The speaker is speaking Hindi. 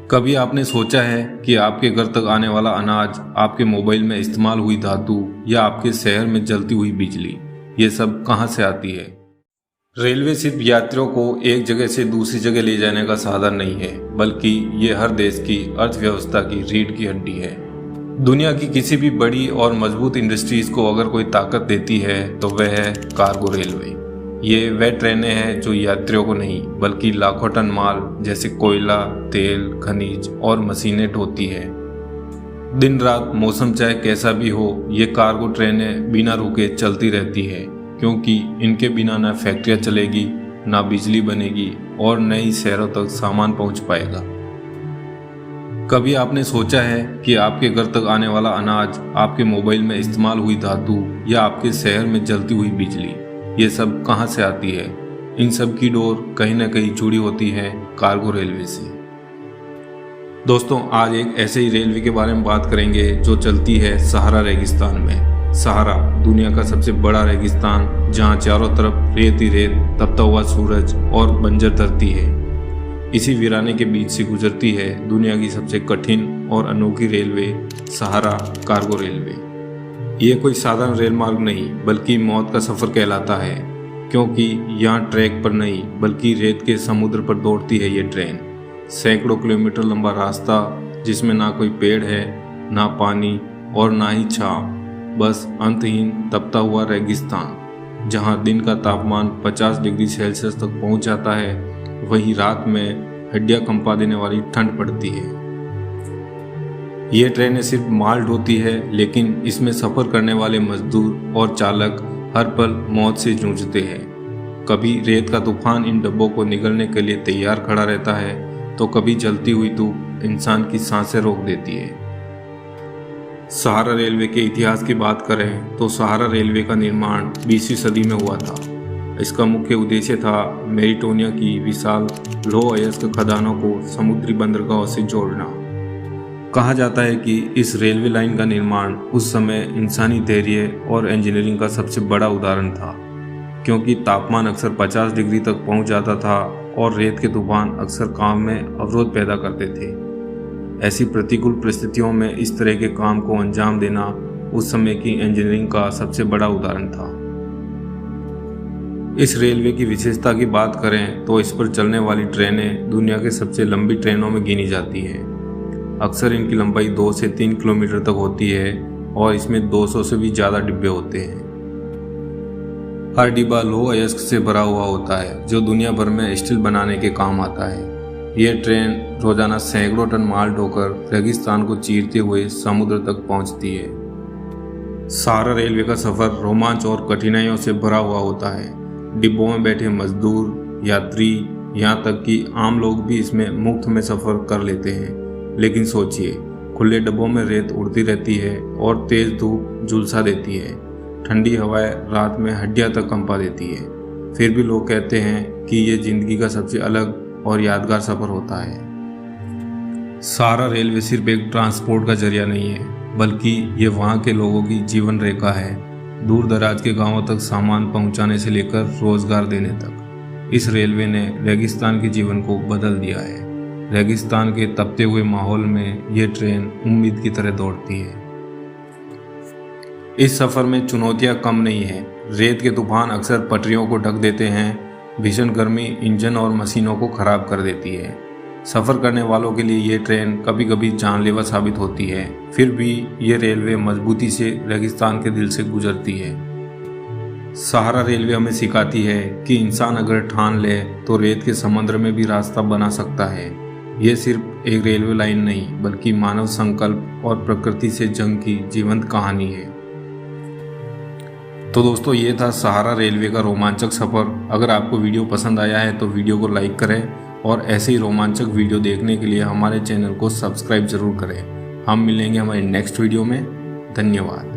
कभी आपने सोचा है कि आपके घर तक आने वाला अनाज, आपके मोबाइल में इस्तेमाल हुई धातु या आपके शहर में जलती हुई बिजली, ये सब कहाँ से आती है? रेलवे सिर्फ यात्रियों को एक जगह से दूसरी जगह ले जाने का साधन नहीं है, बल्कि ये हर देश की अर्थव्यवस्था की रीढ़ की हड्डी है। दुनिया की किसी भी बड़ी और मजबूत इंडस्ट्रीज को अगर कोई ताकत देती है तो वह है कार्गो रेलवे। ये वह ट्रेनें हैं जो यात्रियों को नहीं बल्कि लाखों टन माल जैसे कोयला, तेल, खनिज और मशीनें ढोती है। दिन रात मौसम चाहे कैसा भी हो, ये कार्गो ट्रेनें बिना रुके चलती रहती है, क्योंकि इनके बिना न फैक्ट्रियां चलेगी, ना बिजली बनेगी और न ही शहरों तक सामान पहुंच पाएगा। कभी आपने सोचा है कि आपके घर तक आने वाला अनाज, आपके मोबाइल में इस्तेमाल हुई धातु या आपके शहर में जलती हुई बिजली, ये सब कहाँ से आती है? इन सब की डोर कहीं ना कहीं जुड़ी होती है कार्गो रेलवे से। दोस्तों, आज एक ऐसे ही रेलवे के बारे में बात करेंगे जो चलती है सहारा रेगिस्तान में। सहारा दुनिया का सबसे बड़ा रेगिस्तान, जहाँ चारों तरफ रेत ही रेत, तपता हुआ सूरज और बंजर धरती है। इसी वीराने के बीच से गुजरती है दुनिया की सबसे कठिन और अनोखी रेलवे, सहारा कार्गो रेलवे। ये कोई साधारण रेल मार्ग नहीं बल्कि मौत का सफ़र कहलाता है, क्योंकि यहाँ ट्रैक पर नहीं बल्कि रेत के समुद्र पर दौड़ती है ये ट्रेन। सैकड़ों किलोमीटर लंबा रास्ता जिसमें ना कोई पेड़ है, ना पानी और ना ही छांव, बस अंतहीन तपता हुआ रेगिस्तान। जहाँ दिन का तापमान 50 डिग्री सेल्सियस तक पहुँच जाता है, वहीं रात में हड्डियाँ कंपा देने वाली ठंड पड़ती है। ये ट्रेनें सिर्फ माल ढोती है, लेकिन इसमें सफ़र करने वाले मजदूर और चालक हर पल मौत से जूझते हैं। कभी रेत का तूफान इन डब्बों को निगलने के लिए तैयार खड़ा रहता है, तो कभी जलती हुई धूप इंसान की सांसें रोक देती है। सहारा रेलवे के इतिहास की बात करें तो सहारा रेलवे का निर्माण 20वीं सदी में हुआ था। इसका मुख्य उद्देश्य था मैरीटोनिया की विशाल लौह अयस्क खदानों को समुद्री बंदरगाहों से जोड़ना। कहा जाता है कि इस रेलवे लाइन का निर्माण उस समय इंसानी धैर्य और इंजीनियरिंग का सबसे बड़ा उदाहरण था, क्योंकि तापमान अक्सर 50 डिग्री तक पहुंच जाता था और रेत के तूफान अक्सर काम में अवरोध पैदा करते थे। ऐसी प्रतिकूल परिस्थितियों में इस तरह के काम को अंजाम देना उस समय की इंजीनियरिंग का सबसे बड़ा उदाहरण था। इस रेलवे की विशेषता की बात करें तो इस पर चलने वाली ट्रेनें दुनिया के सबसे लंबी ट्रेनों में गिनी जाती हैं। अक्सर इनकी लंबाई 2 से 3 किलोमीटर तक होती है और इसमें 200 से भी ज़्यादा डिब्बे होते हैं। हर डिब्बा लौह अयस्क से भरा हुआ होता है, जो दुनिया भर में स्टील बनाने के काम आता है। यह ट्रेन रोजाना सैकड़ों टन माल ढोकर रेगिस्तान को चीरते हुए समुद्र तक पहुंचती है। सहारा रेलवे का सफ़र रोमांच और कठिनाइयों से भरा हुआ होता है। डिब्बों में बैठे मजदूर, यात्री, यहाँ तक कि आम लोग भी इसमें मुफ्त में सफ़र कर लेते हैं। लेकिन सोचिए, खुले डब्बों में रेत उड़ती रहती है और तेज धूप झुलसा देती है। ठंडी हवाएं रात में हड्डियां तक कंपा देती है। फिर भी लोग कहते हैं कि ये जिंदगी का सबसे अलग और यादगार सफर होता है। सहारा रेलवे सिर्फ एक ट्रांसपोर्ट का जरिया नहीं है, बल्कि ये वहाँ के लोगों की जीवन रेखा है। दूर दराज के गांवों तक सामान पहुंचाने से लेकर रोजगार देने तक इस रेलवे ने रेगिस्तान के जीवन को बदल दिया है। रेगिस्तान के तपते हुए माहौल में ये ट्रेन उम्मीद की तरह दौड़ती है। इस सफ़र में चुनौतियां कम नहीं है। रेत के तूफान अक्सर पटरियों को ढक देते हैं। भीषण गर्मी इंजन और मशीनों को खराब कर देती है। सफ़र करने वालों के लिए ये ट्रेन कभी कभी जानलेवा साबित होती है। फिर भी ये रेलवे मजबूती से रेगिस्तान के दिल से गुजरती है। सहारा रेलवे हमें सिखाती है कि इंसान अगर ठान ले तो रेत के समुद्र में भी रास्ता बना सकता है। ये सिर्फ एक रेलवे लाइन नहीं बल्कि मानव संकल्प और प्रकृति से जंग की जीवंत कहानी है। तो दोस्तों, ये था सहारा रेलवे का रोमांचक सफ़र। अगर आपको वीडियो पसंद आया है तो वीडियो को लाइक करें और ऐसे ही रोमांचक वीडियो देखने के लिए हमारे चैनल को सब्सक्राइब जरूर करें। हम मिलेंगे हमारे नेक्स्ट वीडियो में। धन्यवाद।